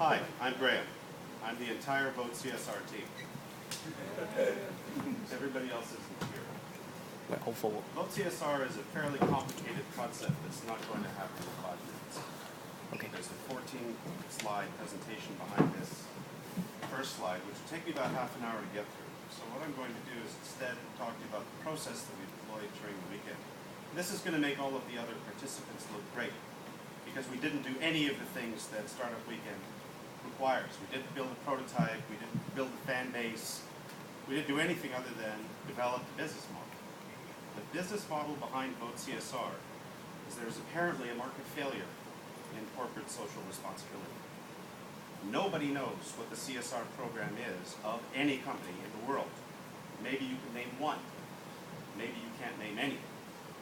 Hi, I'm Graham. I'm the entire VoteCSR team. Everybody else isn't here. We're hopeful. VoteCSR is a fairly complicated concept that's not going to happen in 5 minutes. Okay. There's a 14-slide presentation behind this first slide, which will take me about half an hour to get through. So what I'm going to do is instead talk to you about the process that we deployed during the weekend. This is going to make all of the other participants look great, because we didn't do any of the things that Startup Weekend requires. We didn't build a prototype, we didn't build a fan base, we didn't do anything other than develop the business model. The business model behind VoteCSR is there's apparently a market failure in corporate social responsibility. Nobody knows what the CSR program is of any company in the world. Maybe you can name one. Maybe you can't name any.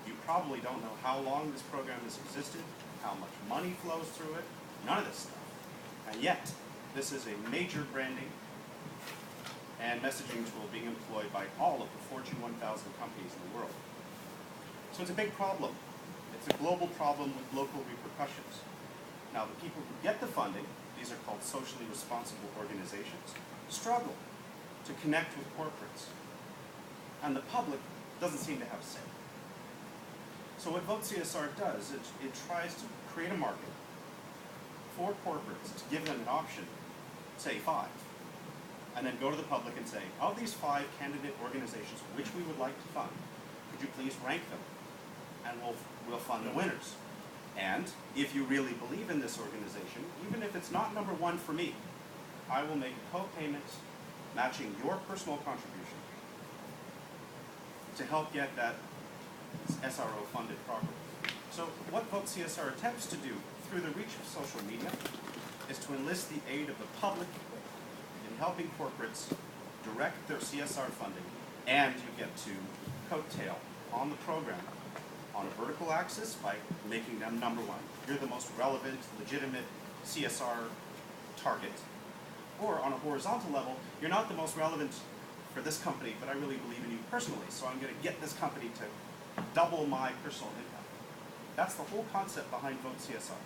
You probably don't know how long this program has existed, how much money flows through it, none of this stuff. And yet, this is a major branding and messaging tool being employed by all of the Fortune 1000 companies in the world. So it's a big problem. It's a global problem with local repercussions. Now, the people who get the funding, these are called socially responsible organizations, struggle to connect with corporates. And the public doesn't seem to have a say. So what VoteCSR does, it tries to create a market for corporates to give them an option, say 5, and then go to the public and say, of these 5 candidate organizations which we would like to fund, could you please rank them? And we'll fund the winners. And if you really believe in this organization, even if it's not number 1 for me, I will make a co-payment matching your personal contribution to help get that SRO funded properly. So what VoteCSR attempts to do through the reach of social media is to enlist the aid of the public in helping corporates direct their CSR funding, and you get to coattail on the program on a vertical axis by making them number 1. You're the most relevant, legitimate CSR target. Or on a horizontal level, you're not the most relevant for this company, but I really believe in you personally, so I'm going to get this company to double my personal income. That's the whole concept behind VoteCSR.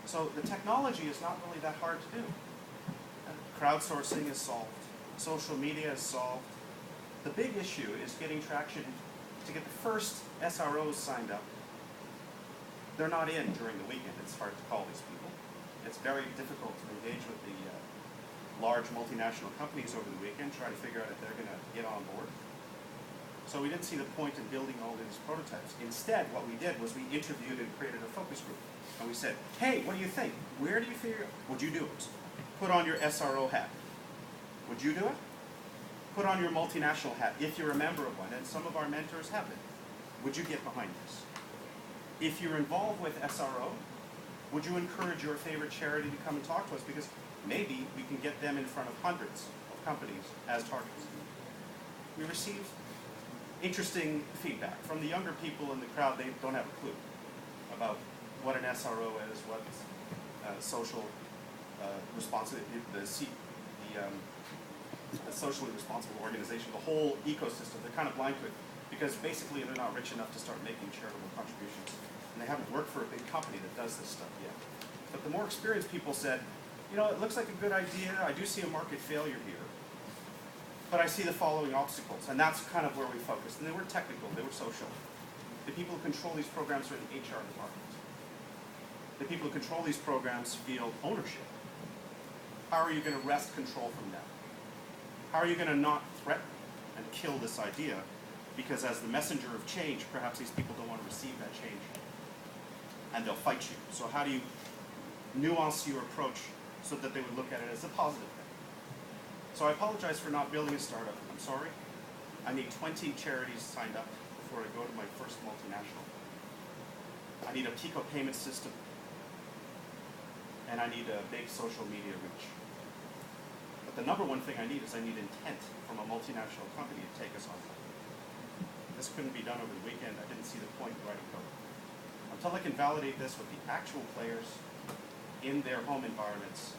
So the technology is not really that hard to do. Crowdsourcing is solved. Social media is solved. The big issue is getting traction to get the first SROs signed up. They're not in during the weekend. It's hard to call these people. It's very difficult to engage with the large multinational companies over the weekend, try to figure out if they're going to get on board. So we didn't see the point in building all these prototypes. Instead, what we did was we interviewed and created a focus group. And we said, hey, what do you think? Where do you figure, would you do it? Put on your SRO hat. Would you do it? Put on your multinational hat, if you're a member of one, and some of our mentors have it. Would you get behind this? If you're involved with SRO, would you encourage your favorite charity to come and talk to us? Because maybe we can get them in front of hundreds of companies as targets. We received interesting feedback from the younger people in the crowd. They don't have a clue about what an SRO is, what social responsibility, socially responsible organization, the whole ecosystem. They're kind of blind to it because basically they're not rich enough to start making charitable contributions, and they haven't worked for a big company that does this stuff yet. But the more experienced people said, you know, it looks like a good idea. I do see a market failure here, but I see the following obstacles, and that's kind of where we focused. And they were technical, they were social. The people who control these programs are in the HR department. The people who control these programs feel ownership. How are you going to wrest control from them? How are you going to not threaten and kill this idea? Because as the messenger of change, perhaps these people don't want to receive that change, and they'll fight you. So how do you nuance your approach so that they would look at it as a positive thing? So I apologize for not building a startup. I'm sorry. I need 20 charities signed up before I go to my first multinational. I need a Pico payment system. And I need a big social media reach. But the number 1 thing I need is I need intent from a multinational company to take us on. This couldn't be done over the weekend. I didn't see the point in writing code. Until I can validate this with the actual players in their home environments,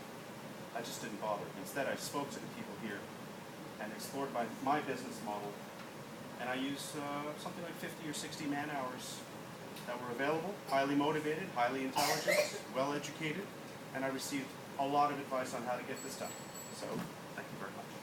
I just didn't bother. Instead, I spoke to the people here and explored my business model. And I used something like 50 or 60 man hours that were available, highly motivated, highly intelligent, well-educated, and I received a lot of advice on how to get this done. So, thank you very much.